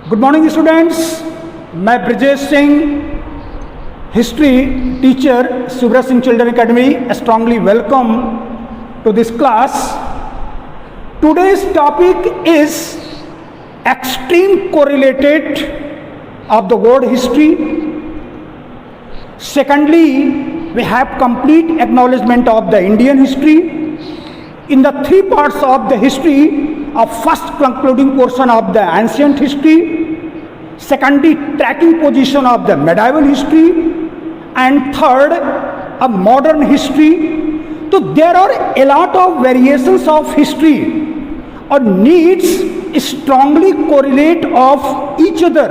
Good morning students, मैं Brajesh Singh, history teacher, Subrata Singh children academy, strongly welcome to this class. Today's topic is extreme correlated of the world history. Secondly, we have complete acknowledgement of the Indian history in the three parts of the history of first concluding portion of the ancient history, secondly tracking position of the medieval history, and third a modern history. So there are a lot of variations of history or needs strongly correlate of each other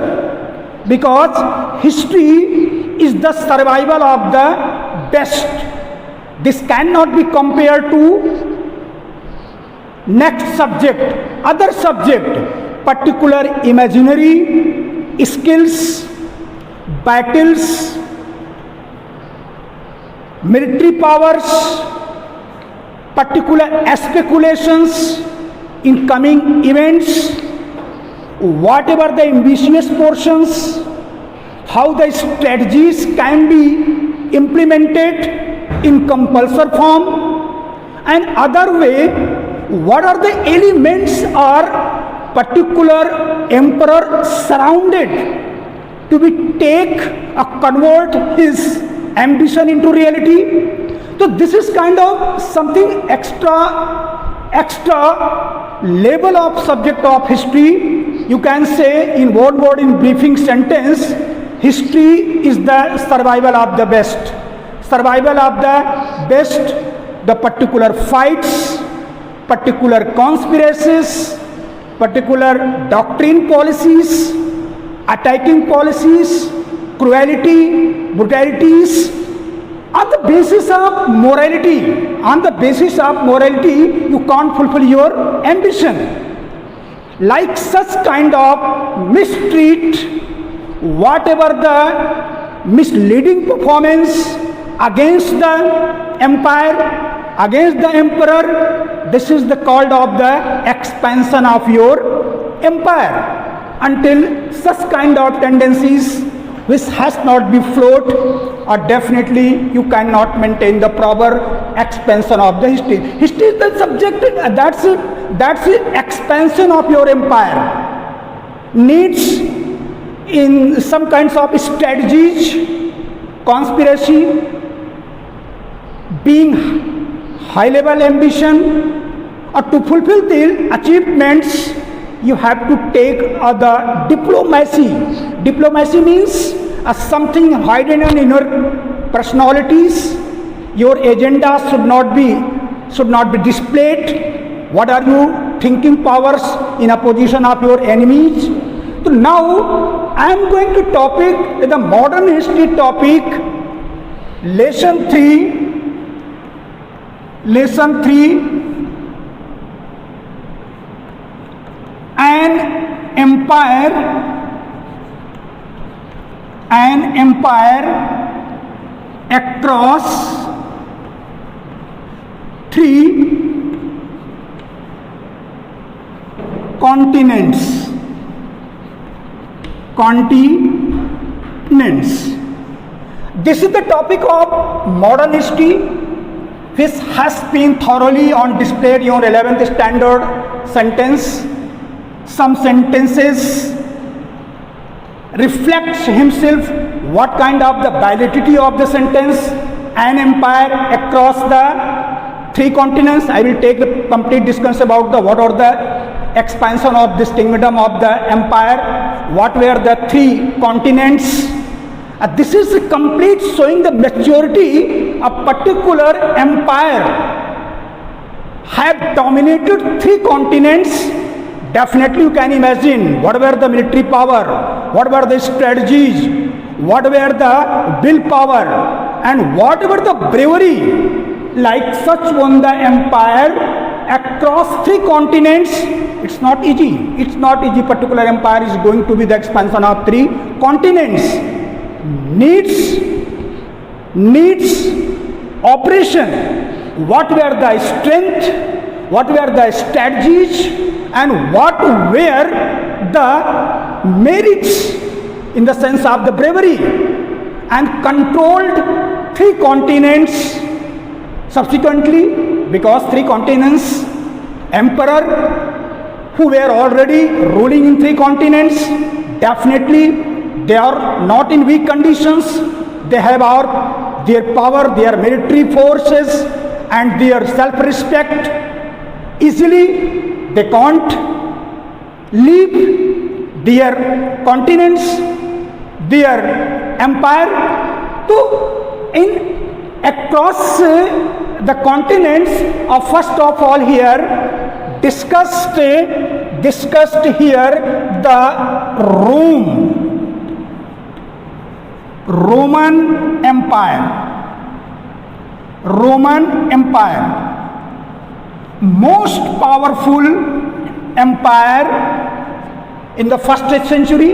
because history is the survival of the best. This cannot be compared to next subject, other subject, particular imaginary skills, battles, military powers, particular speculations in coming events, whatever the ambitious portions, how the strategies can be implemented in compulsory form, and other way, what are the elements or particular emperor surrounded to be take or convert his ambition into reality. So this is kind of something extra level of subject of history. You can say in one word, in briefing sentence, history is the survival of the best. Survival of the best, the particular fights, particular conspiracies, particular doctrine policies, attacking policies, cruelty, brutalities, on the basis of morality. On the basis of morality, you can't fulfill your ambition. Like such kind of mistreat, whatever the misleading performance against the empire, against the emperor, this is the called of the expansion of your empire. Until such kind of tendencies which has not been flowed, or definitely you cannot maintain the proper expansion of the history. History is the subject, that's it. That's the expansion of your empire. Needs in some kinds of strategies, conspiracy, being high level ambition, or to fulfill the achievements, you have to take the diplomacy. Diplomacy means something hidden in your personalities. Your agenda should not be displayed. What are you thinking powers in a position of your enemies? So now I am going to topic the modern history topic, lesson 3, an empire across 3 continents. This is the topic of modern history, which has been thoroughly on display in your 11th standard sentence. Some sentences reflects himself what kind of the validity of the sentence. An empire across the 3 continents. I will take the complete discussion about the what are the expansion of this kingdom of the empire, what were the 3 continents. This is a complete showing the maturity of particular empire have dominated 3 continents. Definitely you can imagine what were the military power, what were the strategies, what were the willpower, and what were the bravery. Like such won the empire across 3 continents. It's not easy. It's not easy. Particular empire is going to be the expansion of 3 continents. Needs operation. What were the strength? What were the strategies? And what were the merits in the sense of the bravery, and controlled 3 continents subsequently, because 3 continents, emperor who were already ruling in 3 continents, definitely they are not in weak conditions. They have their power, their military forces and their self-respect. Easily they can't leave their continents, their empire. So across the continents, first of all here discussed here the Roman Empire, most powerful empire in the first century.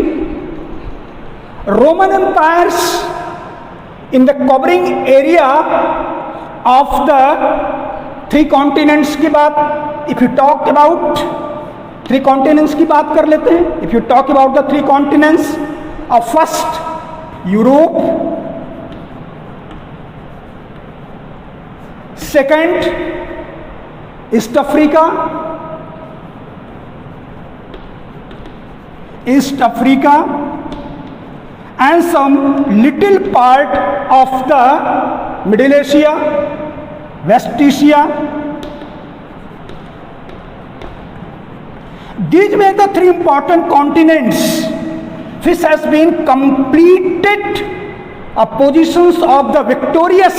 Roman empires in the covering area of the 3 continents की बात, if you talk about 3 continents की बात कर लेते हैं. If you talk about the 3 continents of first Europe, second East Africa, and some little part of the Middle Asia, West Asia. These were the 3 important continents which has been completed positions of the victorious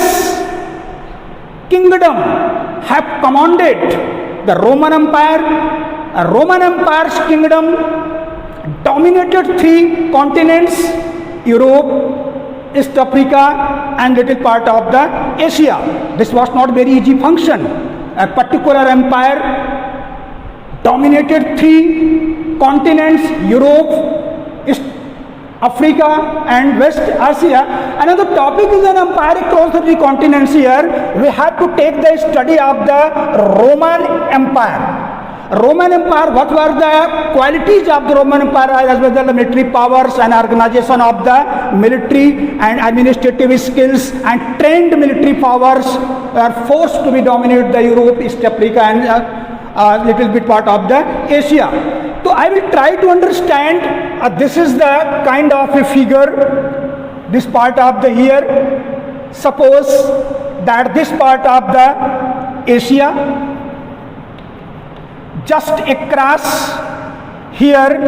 kingdom have commanded the Roman Empire. A Roman Empire's kingdom dominated 3 continents, Europe, East Africa and little part of the Asia. This was not very easy function. A particular empire dominated 3 continents, Europe, East Africa and West Asia. Another topic is an empire across the 3 continents. Here we have to take the study of the Roman Empire. Roman Empire, what were the qualities of the Roman Empire as well as the military powers and organization of the military and administrative skills and trained military powers were forced to be dominate the Europe, East Africa and a little bit part of the Asia. So I will try to understand, this is the kind of a figure, this part of the here. Suppose that this part of the Asia, just across here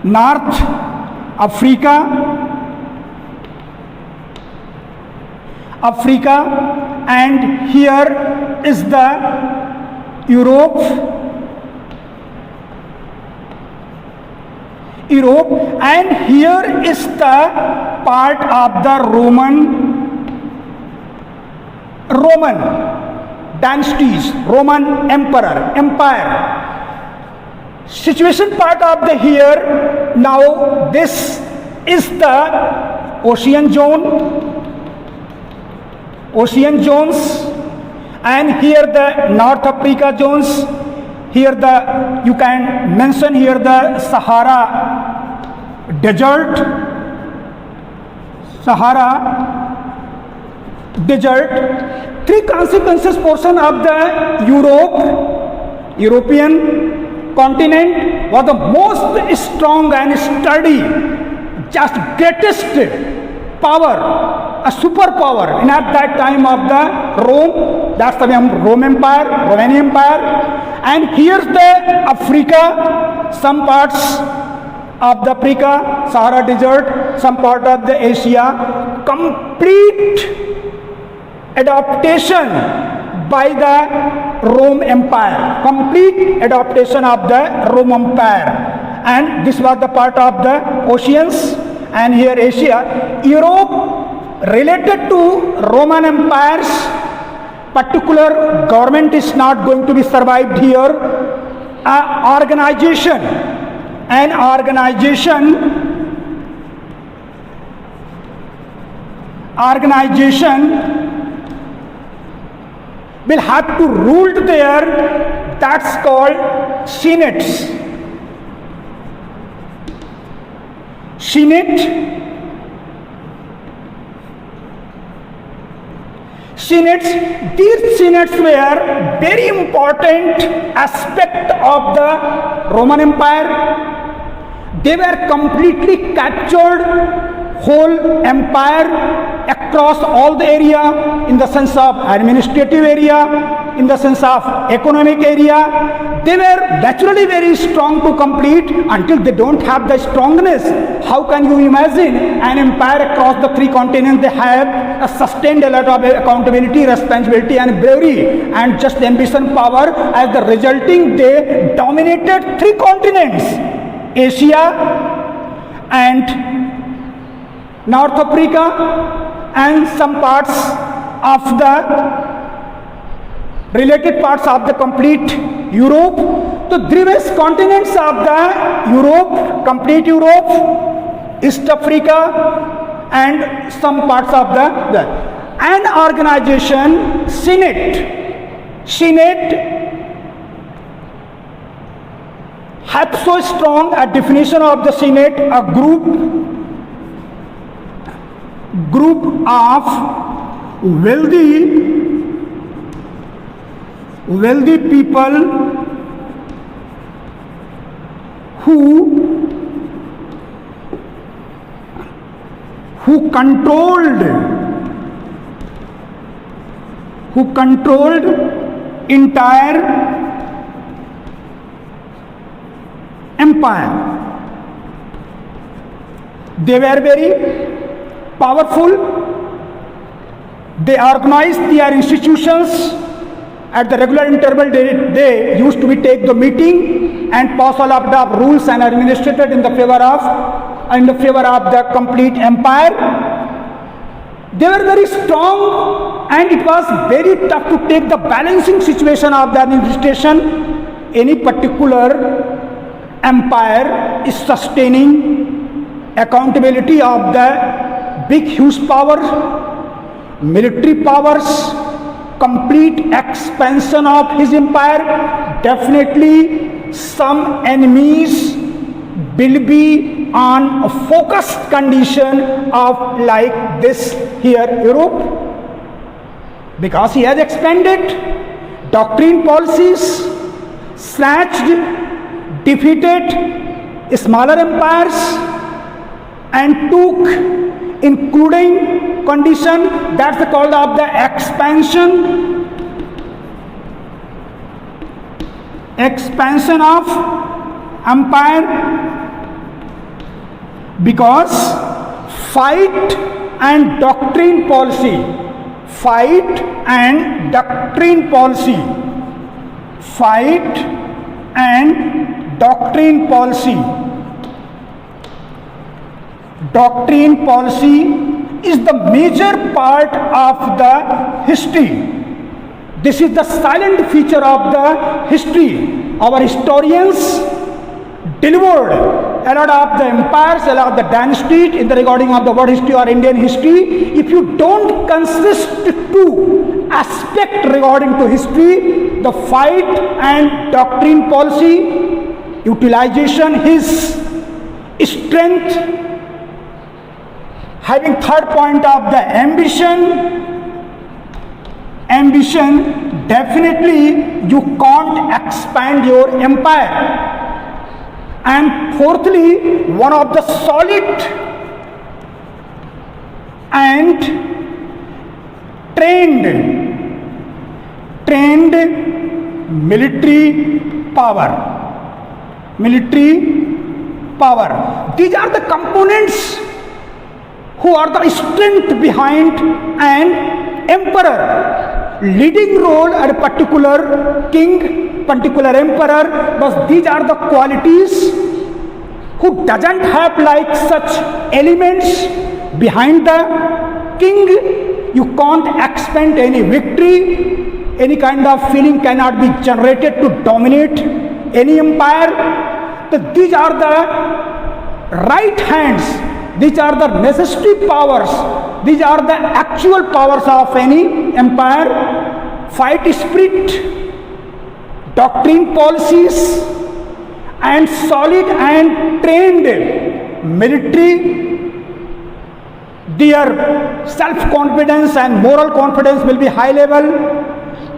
North Africa, and here is the Europe, and here is the part of the Roman dynasties, Roman empire. Situation part of the here. Now this is the ocean zones, and here the North Africa zones. Here you can mention here the Sahara desert, Three consequences portion of the European continent was the most strong and sturdy, just greatest power, a superpower. And at that time of the Rome, that's the Roman Empire, Romanian Empire. And here's the Africa, some parts of the Africa, Sahara Desert, some part of the Asia, complete adaptation by the Rome Empire, complete adaptation of the Rome Empire. And this was the part of the oceans, and here Asia. Europe related to Roman Empire's particular government is not going to be survived here. An organization will have to rule there. That's called senates. Senate. These senates were very important aspect of the Roman Empire. They were completely captured whole empire across all the area, in the sense of administrative area, in the sense of economic area. They were naturally very strong to complete. Until they don't have the strongness, how can you imagine an empire across the 3 continents? They have a sustained a lot of accountability, responsibility and bravery and just ambition, power. As the resulting, they dominated 3 continents, Asia and North Africa and some parts of the related parts of the complete Europe. The 3 vast continents of the Europe, complete Europe, East Africa and some parts of the an organization, Senate have so strong a definition of the Senate, a group of wealthy people who controlled entire empire. They were very powerful. They organized their institutions at the regular interval. They used to take the meeting and pass all of the rules and administrated in the favor of the complete empire. They were very strong, and it was very tough to take the balancing situation of the administration. Any particular empire is sustaining accountability of the big huge powers, military powers, complete expansion of his empire. Definitely some enemies will be on a focused condition of like this here Europe, because he has expanded doctrine policies, snatched, defeated smaller empires and took including condition that's called of the expansion of empire, because fight and doctrine policy is the major part of the history. This is the silent feature of the history. Our historians delivered a lot of the empires, a lot of the dynasties in the regarding of the world history or Indian history. If you don't consist to aspect regarding to history, the fight and doctrine policy, utilization, his strength, having third point of the ambition, definitely you can't expand your empire. And fourthly, one of the solid and trained military power. These are the components who are the strength behind an emperor. Leading role at a particular king, particular emperor, but these are the qualities who doesn't have like such elements behind the king. You can't expect any victory, any kind of feeling cannot be generated to dominate any empire. So these are the right hands, these are the necessary powers, these are the actual powers of any empire. Fight spirit, doctrine policies and solid and trained military, their self-confidence and moral confidence will be high level.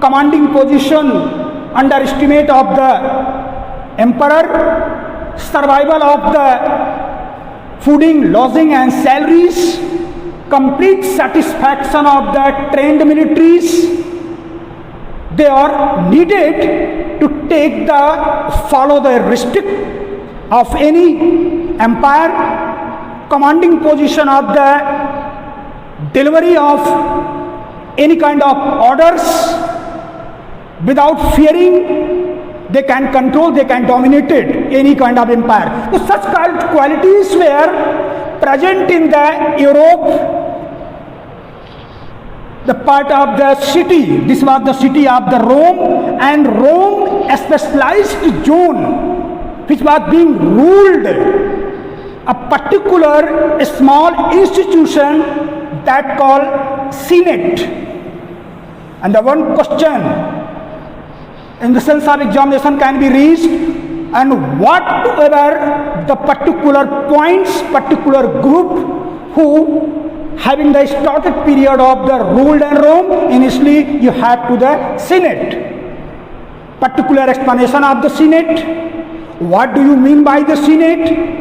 Commanding position, underestimate of the emperor, survival of the fooding, lodging and salaries, complete satisfaction of the trained militaries. They are needed to take the follow the restrict of any empire, commanding position of the delivery of any kind of orders without fearing. They can control, they can dominate it, any kind of empire. So such qualities were present in the Europe, the part of the city. This was the city of the Rome, and Rome a specialized zone which was being ruled, a particular small institution that called Senate. And the one question in the sense of examination can be raised, and whatever the particular points, particular group who having the started period of the ruled in Rome, initially you have to the Senate. Particular explanation of the Senate. What do you mean by the Senate?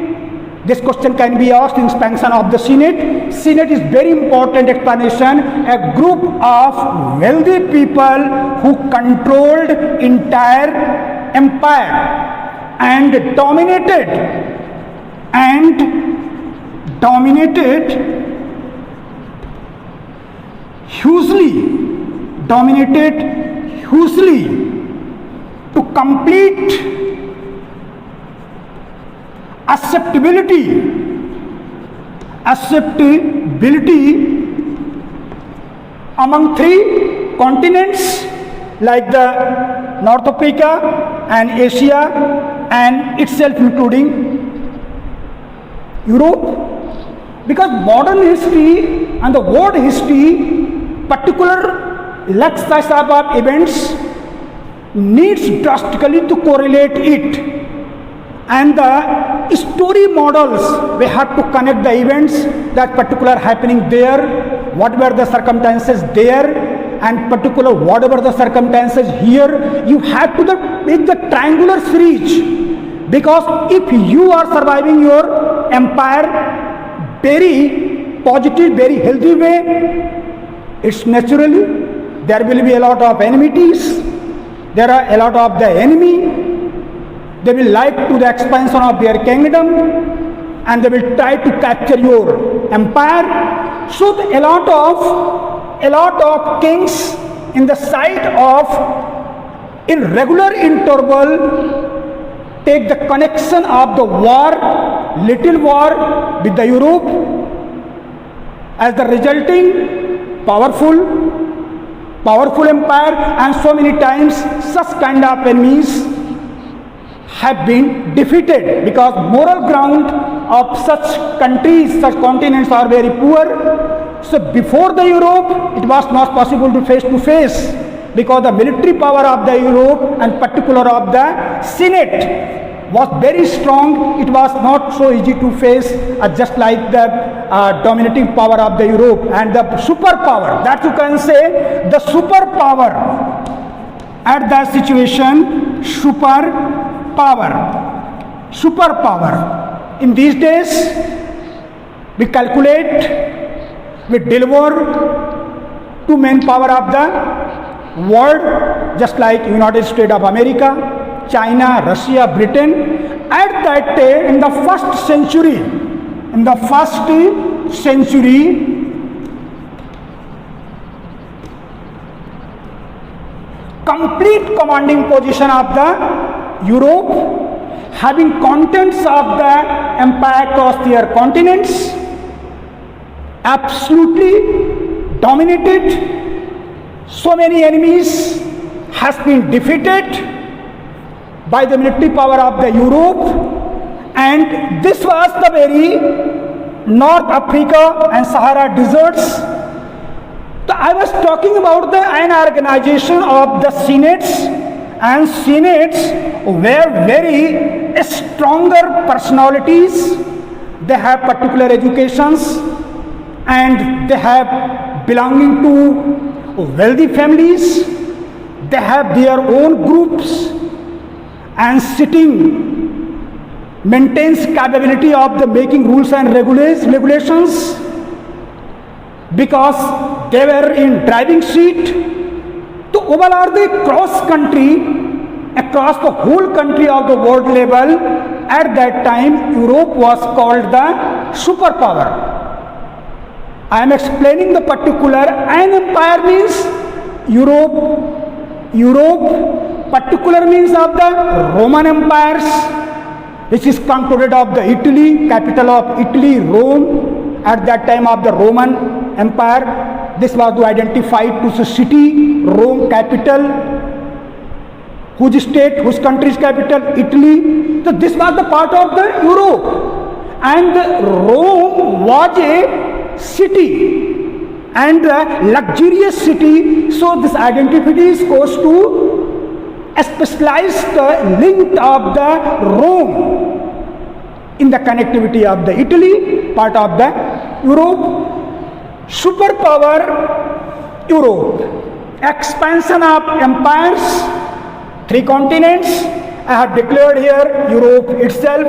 This question can be asked in expansion of the Senate. Senate is very important explanation. A group of wealthy people who controlled entire empire and dominated hugely to complete acceptability among three continents like the North Africa and Asia and itself including Europe, because modern history and the world history, particular large size of events needs drastically to correlate it. And the story models, we have to connect the events that particular happening there, what were the circumstances there, and particular whatever the circumstances here. You have to make the triangular series, because if you are surviving your empire very positive, very healthy way, it's naturally there will be a lot of enmities, there are a lot of the enemy. They will like to the expansion of their kingdom, and they will try to capture your empire. So a lot of kings in the sight of in regular interval take the connection of the war, little war with the Europe, as the resulting powerful empire, and so many times such kind of enemies have been defeated, because moral ground of such countries, such continents are very poor. So before the Europe, it was not possible to face, because the military power of the Europe and particular of the Senate was very strong. It was not so easy to face just like the dominating power of the Europe and the superpower. That you can say the superpower at that situation, superpower. In these days, we calculate, we deliver to main power of the world, just like United States of America, China, Russia, Britain. At that day, in the first century, complete commanding position of the Europe, having contents of the empire across their continents, absolutely dominated. So many enemies has been defeated by the military power of the Europe, and this was the very North Africa and Sahara deserts. So I was talking about the organization of the senates, and senates were very stronger personalities, they have particular educations, and they have belonging to wealthy families, they have their own groups, and sitting maintains capability of the making rules and regulations, because they were in driving seat. So overall the cross country, across the whole country of the world level, at that time Europe was called the superpower. I am explaining the particular. An empire means Europe particular means of the Roman empires, which is concluded of the Italy, capital of Italy, Rome, at that time of the Roman Empire. This was identified to the city, Rome capital, whose state, whose country's capital, Italy. So this was the part of the Europe, and Rome was a city and a luxurious city. So this identity goes to a specialized link of the Rome in the connectivity of the Italy, part of the Europe. Superpower Europe, expansion of empires, 3 continents. I have declared here Europe itself,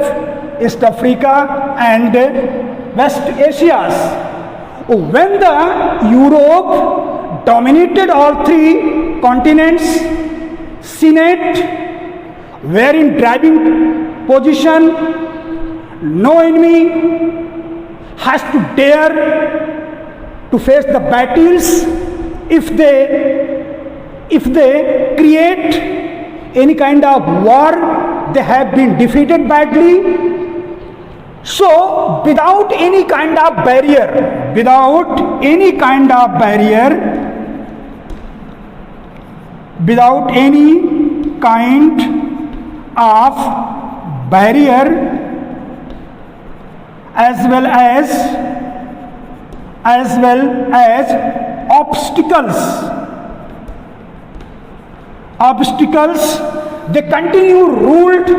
East Africa and West Asia. When the Europe dominated all 3 continents, Senate were in driving position. No enemy has to dare to face the battles. If they create any kind of war, they have been defeated badly. So without any kind of barrier, without any kind of barrier, as well as obstacles, they continue ruled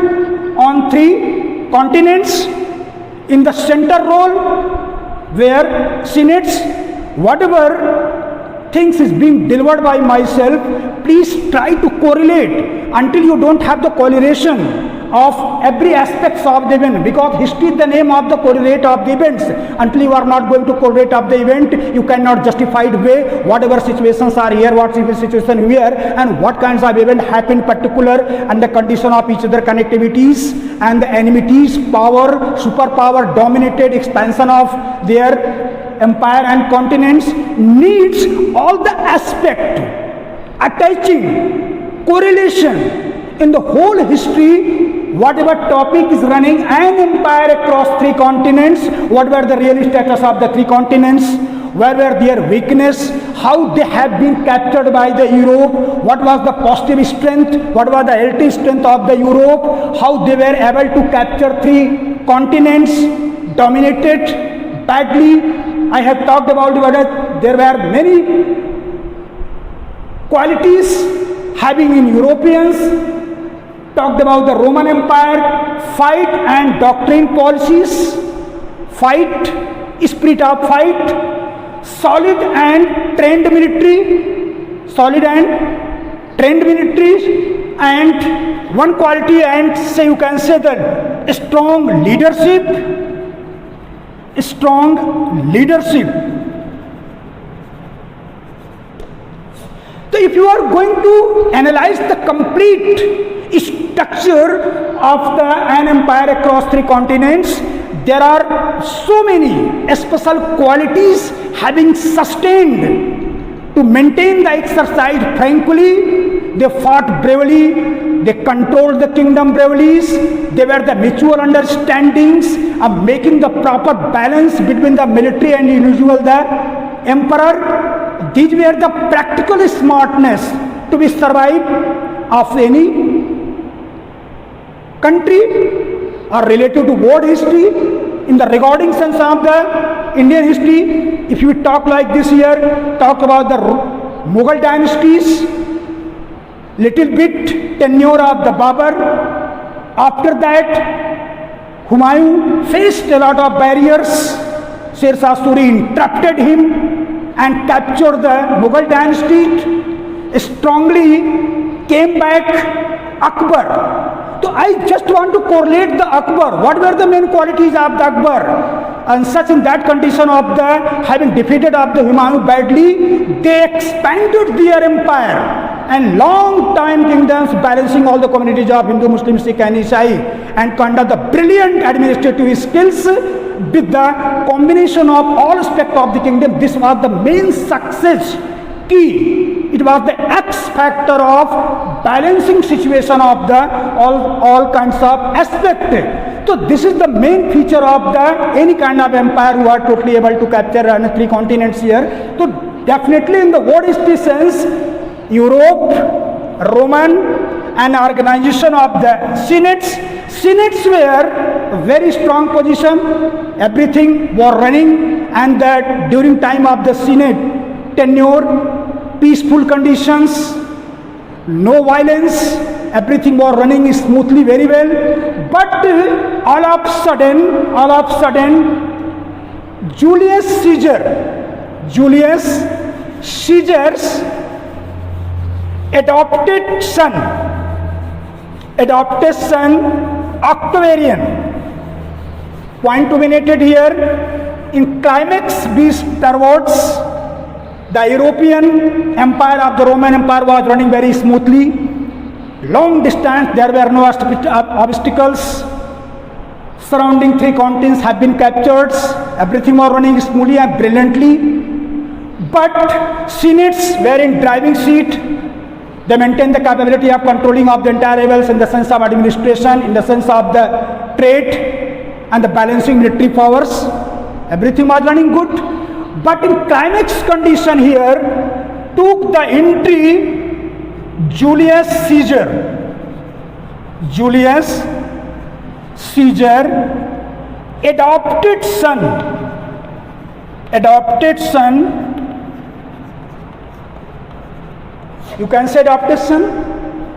on 3 continents. In the center role, where senates, whatever things is being delivered by myself, please try to correlate until you don't have the correlation of every aspects of the event, because history is the name of the correlate of the events. Until you are not going to correlate of the event, you cannot justified way whatever situations are here, what situation here, and what kinds of event happen particular, and the condition of each other connectivities and the enmities, power, superpower, dominated expansion of their empire and continents, needs all the aspect attaching correlation in the whole history. Whatever topic is running an empire across 3 continents, what were the real status of the 3 continents, where were their weakness, how they have been captured by the Europe, what was the positive strength, what was the relative strength of the Europe, how they were able to capture 3 continents, dominated badly. I have talked about whether there were many qualities having in Europeans. Talked about the Roman Empire, fight and doctrine policies, fight, spirit of fight, solid and trained military, and one quality, and say you can say that strong leadership. So if you are going to analyze the complete structure of an empire across 3 continents, there are so many special qualities having sustained to maintain the exercise tranquilly. They fought bravely, they controlled the kingdom bravely, they were the mutual understandings of making the proper balance between the military and individual, the emperor. These were the practical smartness to be survived of any country, or relative to world history. In the regarding sense of the Indian history, if you talk like this here, talk about the Mughal dynasties, little bit tenure of the Babur. After that, Humayun faced a lot of barriers. Sher Shah Suri interrupted him and captured the Mughal dynasty, strongly came back Akbar. So I just want to correlate the Akbar. What were the main qualities of the Akbar? And such in that condition of the having defeated of the Humayun badly, they expanded their empire and long time kingdoms balancing all the communities of Hindu, Muslim, Sikh and Isai, and conduct the brilliant administrative skills with the combination of all aspects of the kingdom. This was the main success key. It was the X factor of balancing situation of the all kinds of aspects. So this is the main feature of the any kind of empire who are totally able to capture 3 continents here. So definitely in the word history sense, Europe, Roman and organization of the synods. Synods were very strong position. Everything was running, and that during time of the synod tenure, peaceful conditions, no violence, everything was running smoothly very well. But all of a sudden, Julius Caesar's adopted son Octavian. Point to be noted here, in climax beast towards the European empire of the Roman Empire was running very smoothly. Long distance, there were no obstacles. Surrounding 3 continents have been captured. Everything was running smoothly and brilliantly. But synods were in driving seat. They maintained the capability of controlling of the entire levels in the sense of administration, in the sense of the trade and the balancing military powers. Everything was running good. But in climax condition here, took the entry Julius Caesar, adopted son, you can say adopted son,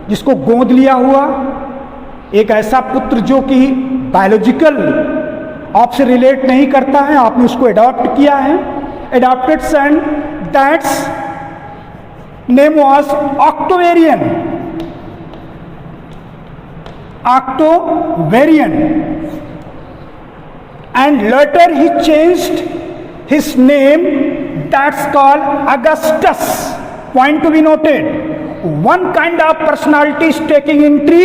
जिसको गोद लिया हुआ, एक ऐसा पुत्र जो कि biological आपसे रिलेट नहीं करता है, आपने उसको अडॉप्ट किया है. Adopted son, that's name was Octavian. And later he changed his name, that's called Augustus. Point to be noted, one kind of personality is taking entry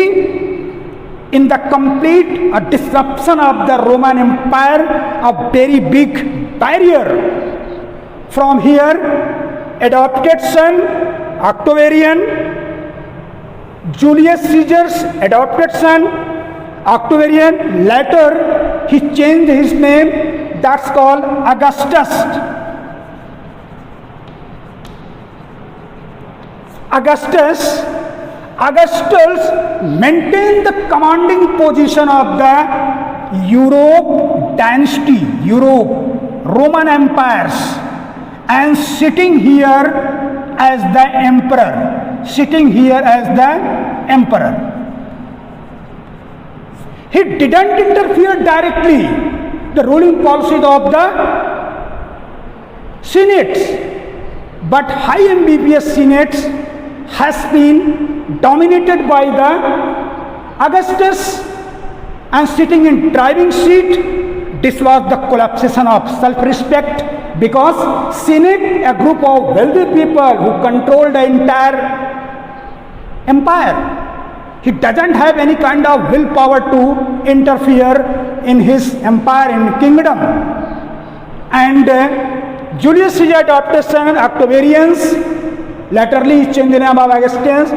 in the complete disruption of the Roman Empire, a very big barrier. From here, adopted son, Octavian, Julius Caesar's adopted son, Octavian, later he changed his name, that's called Augustus. Augustus maintained the commanding position of the Europe dynasty, Roman empires, and sitting here as the emperor. He didn't interfere directly the ruling policies of the synods, but high ambitious synods has been dominated by the Augustus and sitting in driving seat. This was the collapsation of self-respect, because synod, a group of wealthy people who control the entire empire, he doesn't have any kind of willpower to interfere in his empire and kingdom. And Julius Caesar adopted son Octavians. Laterally changed the name of Augustus.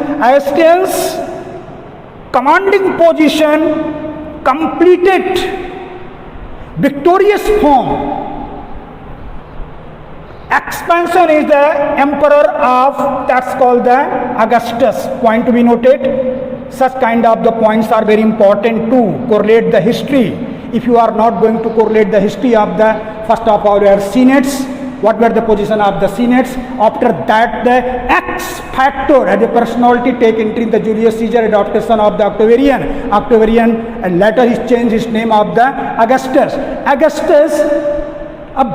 Commanding position, completed victorious form. Expansion is the emperor of, that's called the Augustus. Point to be noted. Such kind of the points are very important to correlate the history. If you are not going to correlate the history of the first of all your synods, what were the position of the senates. After that, the X factor as a personality take entry in the Julius Caesar adaptation of the Octavian. And later he changed his name of the Augustus.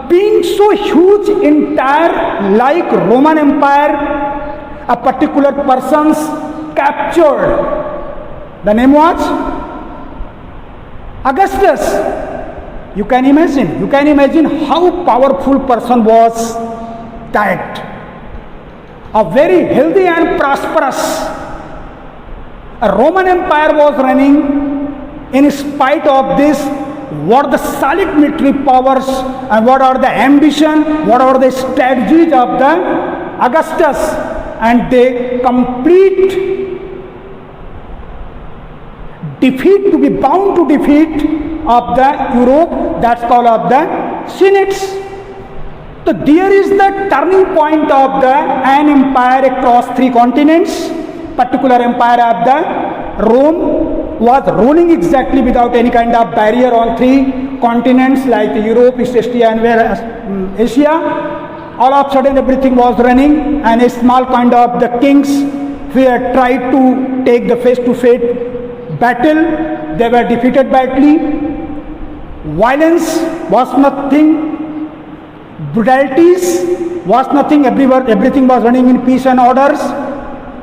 Being so huge entire like Roman Empire, a particular person's captured. The name was Augustus. You can imagine how powerful person was that. A very healthy and prosperous a Roman Empire was running. In spite of this, what are the solid military powers and what are the ambition, what are the strategies of the Augustus, and they complete defeat to be bound to defeat of the Europe, that's called of the Senates. So there is the turning point of the an empire across 3 continents. Particular empire of the Rome was ruling exactly without any kind of barrier on 3 continents like Europe, East Asia and Asia. All of a sudden everything was running, and a small kind of the kings were tried to take the face-to-face battle. They were defeated badly. Violence was nothing. Brutalities was nothing. Everything was running in peace and orders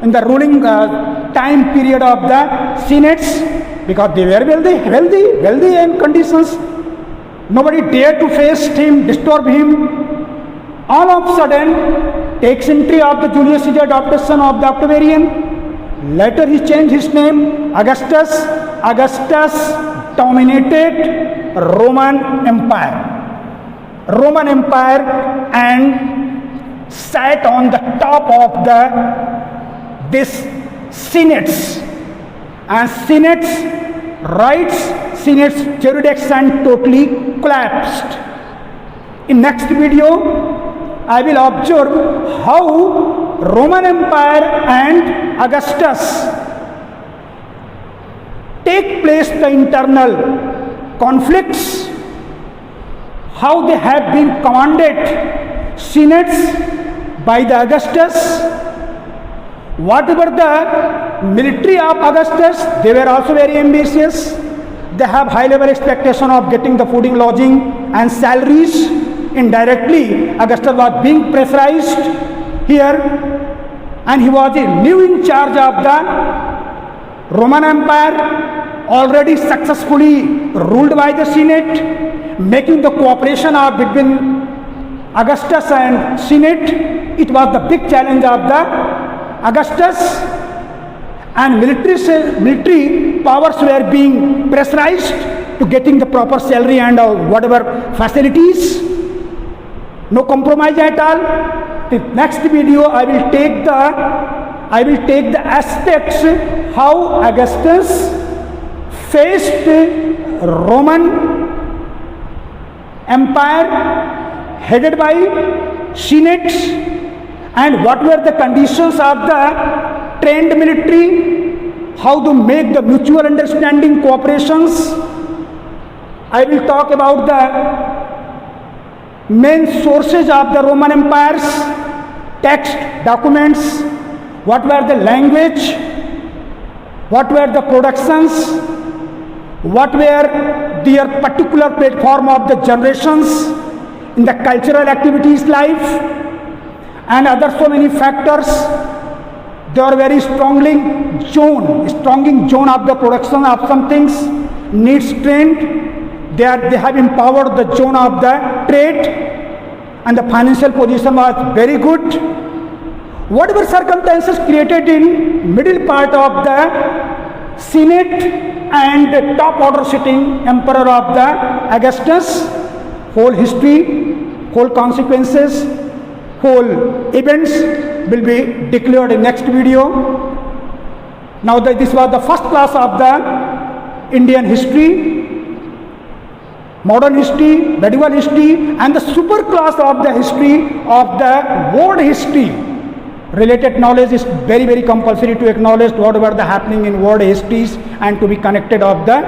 in the ruling time period of the senates, because they were wealthy in conditions. Nobody dared to face him, disturb him. All of a sudden takes entry of the Julius Caesar adaptation of the Octavian. Later he changed his name, Augustus. Augustus dominated Roman Empire. And sat on the top of this senates. And senates rights, senates jurisdiction totally collapsed. In next video, I will observe how Roman Empire and Augustus take place the internal conflicts, how they have been commanded senates by the Augustus. Whatever the military of Augustus, they were also very ambitious. They have high level expectation of getting the fooding, lodging and salaries. Indirectly, Augustus was being pressurized here, and he was new in charge of the Roman Empire, already successfully ruled by the Senate, making the cooperation between Augustus and Senate. It was the big challenge of the Augustus, and military powers were being pressurized to getting the proper salary and whatever facilities. No compromise at all. The next video I will take the aspects how Augustus faced Roman Empire headed by Senate, and what were the conditions of the trained military, how to make the mutual understanding cooperations. I will talk about the main sources of the Roman Empire's text, documents, what were the language, what were the productions, what were their particular platform of the generations in the cultural activities life, and other so many factors. They are very strongly zone of the production of some things needs trained. They have empowered the zone of the trade, and the financial position was very good. Whatever circumstances created in middle part of the Senate and the top order sitting emperor of the Augustus, whole history, whole consequences, whole events will be declared in next video. Now this was the first class of the Indian history, modern history, medieval history, and the super class of the history of the world history. Related knowledge is very, very compulsory to acknowledge whatever the happening in world histories and to be connected of the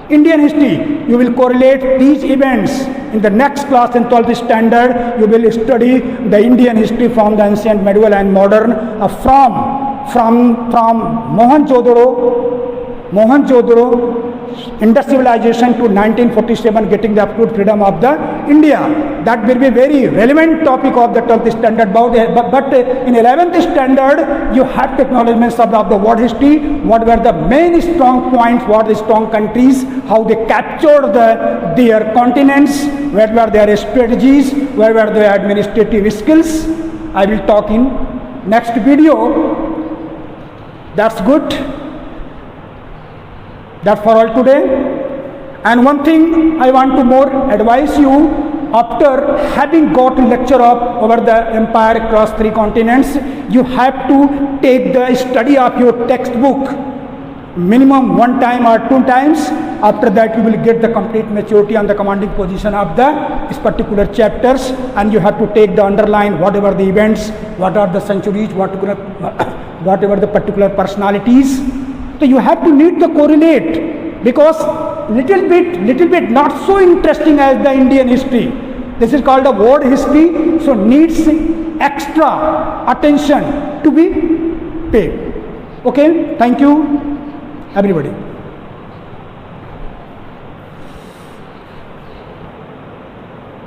Indian history, you will correlate these events. In the next class in 12th standard, you will study the Indian history from the ancient, medieval and modern, from Mohenjo-daro, Indus civilization to 1947, getting the absolute freedom of the India. That will be very relevant topic of the 12th standard. But in 11th standard, you have acknowledgements of the world history, what were the main strong points, what the strong countries, how they captured their continents, where were their strategies, where were their administrative skills. I will talk in next video. That's good. That's for all today. And one thing I want to more advise you, after having got lecture over the empire across 3 continents, you have to take the study of your textbook minimum 1 time or 2 times. After that you will get the complete maturity on the commanding position of this particular chapters, and you have to take the underline whatever the events, what are the centuries, whatever the particular personalities. So you have to need to correlate, because little bit not so interesting as the Indian history. This is called a world history, so needs extra attention to be paid. Okay, thank you everybody.